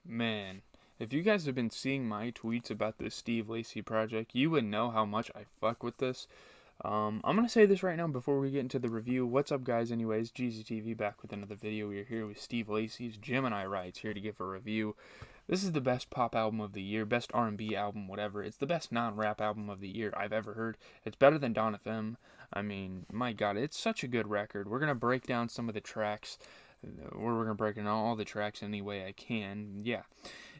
Man, if you guys have been seeing my tweets about this Steve Lacy project, you would know how much I fuck with this. I'm gonna say this right now before we get into the review. What's up, guys? Anyways, GZTV back with another video. We're here with Steve Lacy's Gemini Rights here to give a review. This is the best pop album of the year, best R&B album, whatever. It's the best non-rap album of the year I've ever heard. It's better than Dawn FM. I mean, my God, it's such a good record. We're gonna break down some of the tracks. We're gonna break down all the tracks any way I can. Yeah.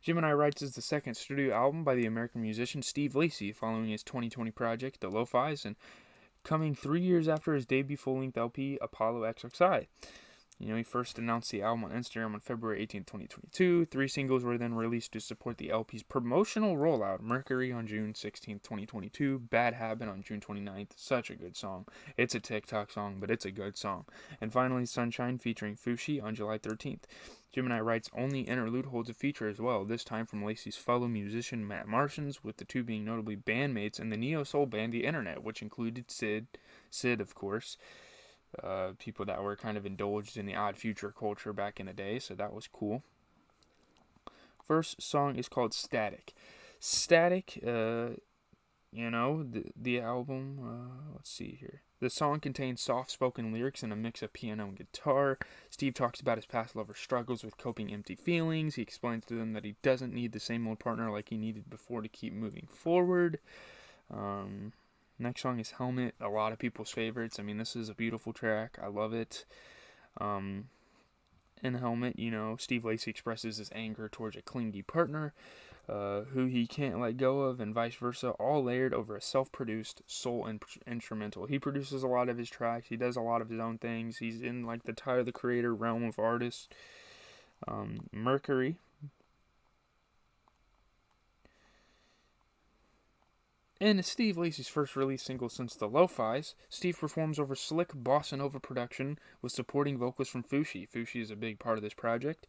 Gemini Rights is the second studio album by the American musician Steve Lacy, following his 2020 project, The Lo-Fi's, and coming 3 years after his debut full-length LP, Apollo XXI. He first announced the album on Instagram on February 18, 2022. 3 singles were then released to support the LP's promotional rollout. Mercury on June 16, 2022. Bad Habit on June 29th. Such a good song. It's a TikTok song, but it's a good song. And finally, Sunshine featuring Fushi on July 13th. Gemini Rights' only interlude holds a feature as well, this time from Lacy's fellow musician Matt Martians, with the two being notably bandmates in the neo-soul band The Internet, which included Sid of course. People that were kind of indulged in the Odd Future culture back in the day, so that was cool. First song is called Static. Static, the album, let's see here. The song contains soft-spoken lyrics and a mix of piano and guitar. Steve talks about his past lover's struggles with coping empty feelings. He explains to them that he doesn't need the same old partner like he needed before to keep moving forward. Next song is Helmet, a lot of people's favorites. I mean, this is a beautiful track. I love it. In Helmet, Steve Lacy expresses his anger towards a clingy partner who he can't let go of, and vice versa, all layered over a self-produced soul instrumental. He produces a lot of his tracks. He does a lot of his own things. He's in like the Tyler the Creator realm of artists. Mercury. In Steve Lacy's first release single since The Lo-Fi's, Steve performs over slick bossa nova production with supporting vocals from Fushi. Fushi is a big part of this project.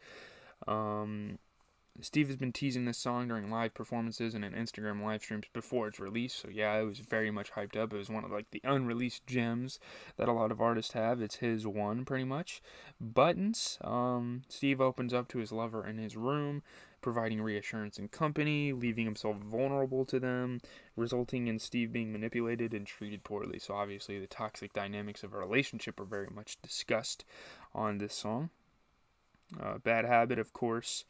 Steve has been teasing this song during live performances and in Instagram live streams before its release, so yeah, it was very much hyped up. It was one of the unreleased gems that a lot of artists have. It's his one, pretty much. Buttons. Steve opens up to his lover in his room, providing reassurance and company, leaving himself vulnerable to them, resulting in Steve being manipulated and treated poorly. So obviously the toxic dynamics of a relationship are very much discussed on this song. Bad Habit, of course.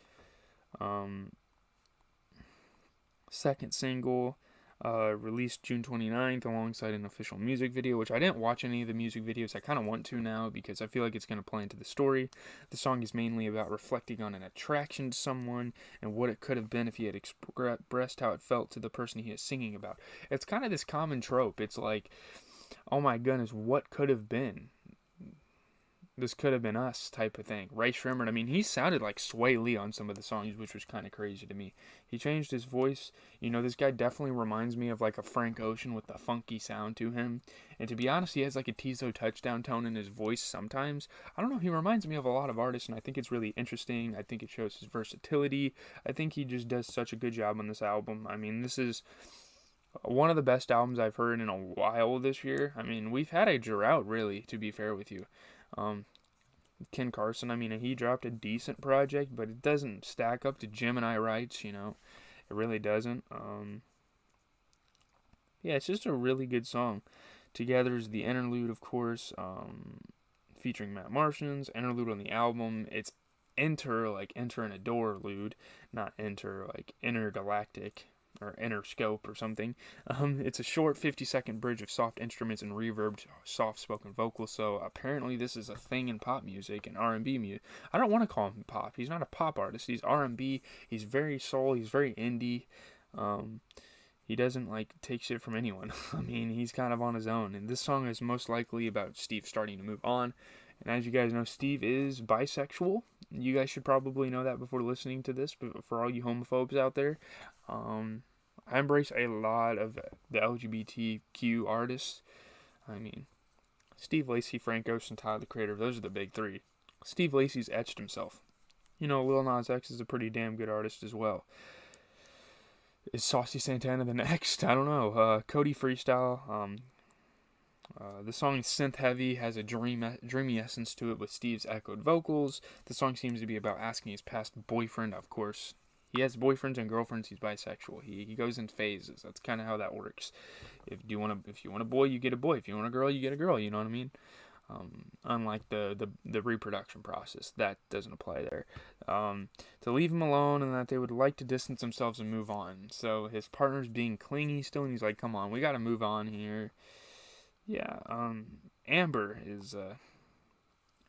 Second single, released June 29th alongside an official music video, which I didn't watch any of the music videos. I kind of want to now because I feel like it's going to play into the story. The song is mainly about reflecting on an attraction to someone and what it could have been if he had expressed how it felt to the person he is singing about. It's kind of this common trope. It's like, oh my goodness, what could have been? This could have been us type of thing. Ray Shrimmer, I mean, he sounded like Sway Lee on some of the songs, which was kind of crazy to me. He changed his voice. This guy definitely reminds me of like a Frank Ocean with a funky sound to him. And to be honest, he has like a Tizo touchdown tone in his voice sometimes. I don't know, he reminds me of a lot of artists, and I think it's really interesting. I think it shows his versatility. I think he just does such a good job on this album. I mean, this is one of the best albums I've heard in a while this year. I mean, we've had a drought, really, to be fair with you. Ken Carson, I mean, he dropped a decent project, but it doesn't stack up to Gemini Rights, It really doesn't. Yeah, it's just a really good song. Together is the interlude, of course, featuring Matt Martians. Interlude on the album. It's enter and adore-lude, not enter like intergalactic or Interscope or something. It's a short 50-second bridge of soft instruments and reverb, soft-spoken vocals. So apparently this is a thing in pop music and R&B music. I don't want to call him pop. He's not a pop artist. He's R&B. He's very soul. He's very indie. He doesn't take shit from anyone. I mean, he's kind of on his own. And this song is most likely about Steve starting to move on. And as you guys know, Steve is bisexual. You guys should probably know that before listening to this, but for all you homophobes out there, I embrace a lot of the LGBTQ artists. I mean, Steve Lacy, Frank Ocean, Tyler the Creator, those are the big three. Steve Lacy's etched himself. Lil Nas X is a pretty damn good artist as well. Is Saucy Santana the next? I don't know. Cody Freestyle, The song is synth heavy, has a dreamy essence to it with Steve's echoed vocals. The song seems to be about asking his past boyfriend. Of course, he has boyfriends and girlfriends. He's bisexual. He goes in phases. That's kind of how that works. If you want a boy, you get a boy. If you want a girl, you get a girl. You know what I mean? Unlike the reproduction process, that doesn't apply there. To leave him alone, and that they would like to distance themselves and move on. So his partner's being clingy still, and he's like, "Come on, we got to move on here." Yeah, Amber is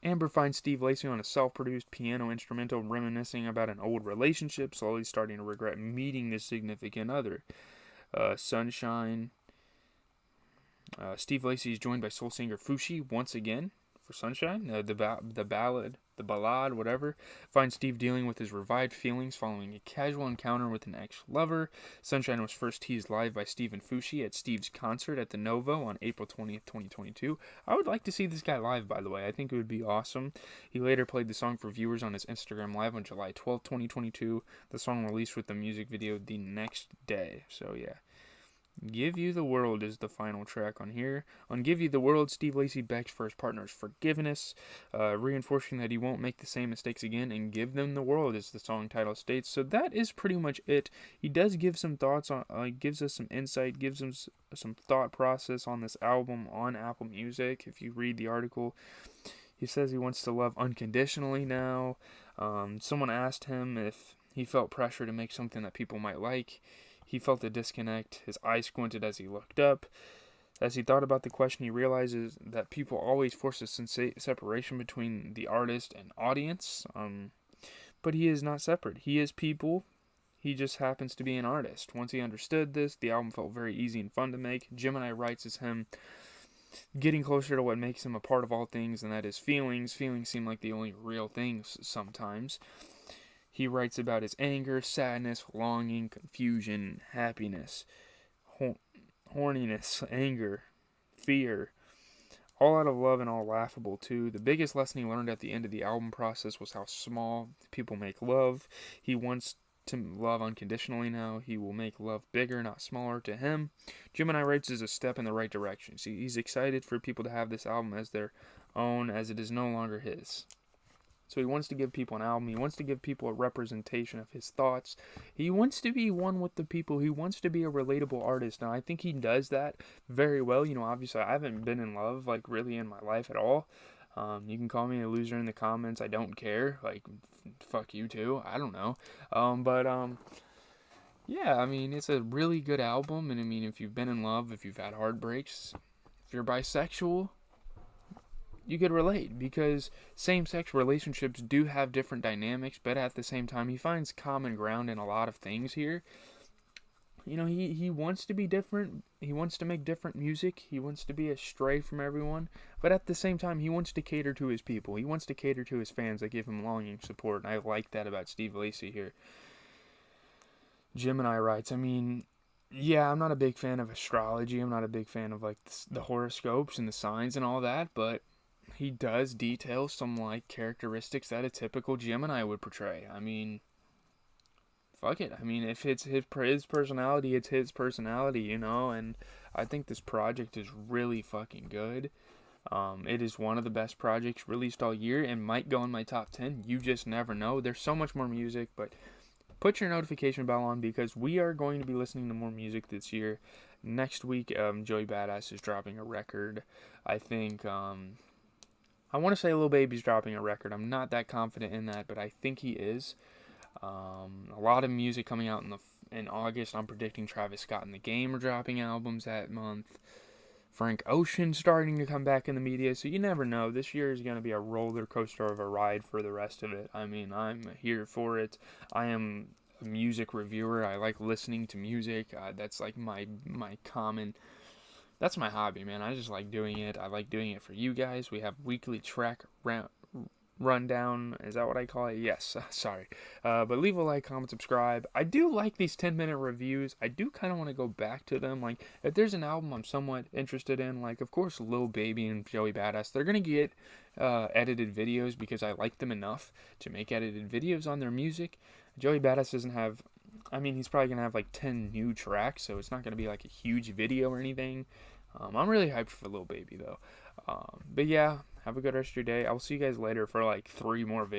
Amber finds Steve Lacy on a self-produced piano instrumental reminiscing about an old relationship, slowly starting to regret meeting this significant other. Sunshine. Steve Lacy is joined by soul singer Fushi once again for Sunshine. The ballad, whatever, finds Steve dealing with his revived feelings following a casual encounter with an ex-lover. Sunshine was first teased live by Steve and Fushi at Steve's concert at the Novo on April 20th, 2022. I would like to see this guy live, by the way. I think it would be awesome. He later played the song for viewers on his Instagram Live on July 12th, 2022. The song released with the music video the next day. So, yeah. Give You the World is the final track on here. On Give You the World, Steve Lacy begs for his partner's forgiveness, reinforcing that he won't make the same mistakes again, and give them the world, as the song title states. So that is pretty much it. He does give some thoughts on, gives us some insight, gives him some thought process on this album on Apple Music. If you read the article, he says he wants to love unconditionally now. Someone asked him if he felt pressure to make something that people might like. He felt a disconnect. His eyes squinted as he looked up. As he thought about the question, he realizes that people always force a separation between the artist and audience. But he is not separate. He is people. He just happens to be an artist. Once he understood this, the album felt very easy and fun to make. Gemini writes as him getting closer to what makes him a part of all things, and that is feelings. Feelings seem like the only real things sometimes. He writes about his anger, sadness, longing, confusion, happiness, horniness, anger, fear, all out of love and all laughable too. The biggest lesson he learned at the end of the album process was how small people make love. He wants to love unconditionally now. He will make love bigger, not smaller to him. Gemini writes is a step in the right direction. See, he's excited for people to have this album as their own, as it is no longer his. So he wants to give people an album. He wants to give people a representation of his thoughts. He wants to be one with the people. He wants to be a relatable artist. And I think he does that very well. You know, obviously I haven't been in love, like, really in my life at all. You can call me a loser in the comments. I don't care. Like, fuck you too. I don't know. Yeah, I mean, it's a really good album. And I mean, if you've been in love, if you've had heartbreaks, if you're bisexual, you could relate, because same-sex relationships do have different dynamics, but at the same time, he finds common ground in a lot of things here. You know, he wants to be different. He wants to make different music. He wants to be astray from everyone, but at the same time, he wants to cater to his people. He wants to cater to his fans that give him longing support, and I like that about Steve Lacy here. Gemini writes, I mean, yeah, I'm not a big fan of astrology. I'm not a big fan of, like, the horoscopes and the signs and all that, but he does detail some, like, characteristics that a typical Gemini would portray. I mean, fuck it. I mean, if it's his personality, it's his personality, you know? And I think this project is really fucking good. It is one of the best projects released all year and might go in my top 10. You just never know. There's so much more music, but put your notification bell on, because we are going to be listening to more music this year. Next week, Joey Badass is dropping a record. I think, I want to say Lil Baby's dropping a record. I'm not that confident in that, but I think he is. A lot of music coming out in August. I'm predicting Travis Scott and The Game are dropping albums that month. Frank Ocean starting to come back in the media. So you never know. This year is going to be a roller coaster of a ride for the rest of it. I mean, I'm here for it. I am a music reviewer. I like listening to music. That's like my common... That's my hobby, man. I just like doing it. I like doing it for you guys. We have weekly track rundown. Is that what I call it? Yes. Sorry. But leave a like, comment, subscribe. I do like these 10-minute reviews. I do kind of want to go back to them. Like, if there's an album I'm somewhat interested in, like, of course, Lil Baby and Joey Badass, they're going to get edited videos because I like them enough to make edited videos on their music. Joey Badass doesn't have... I mean, he's probably going to have like 10 new tracks, so it's not going to be like a huge video or anything. I'm really hyped for Lil Baby though. But yeah, have a good rest of your day. I will see you guys later for like 3 more videos.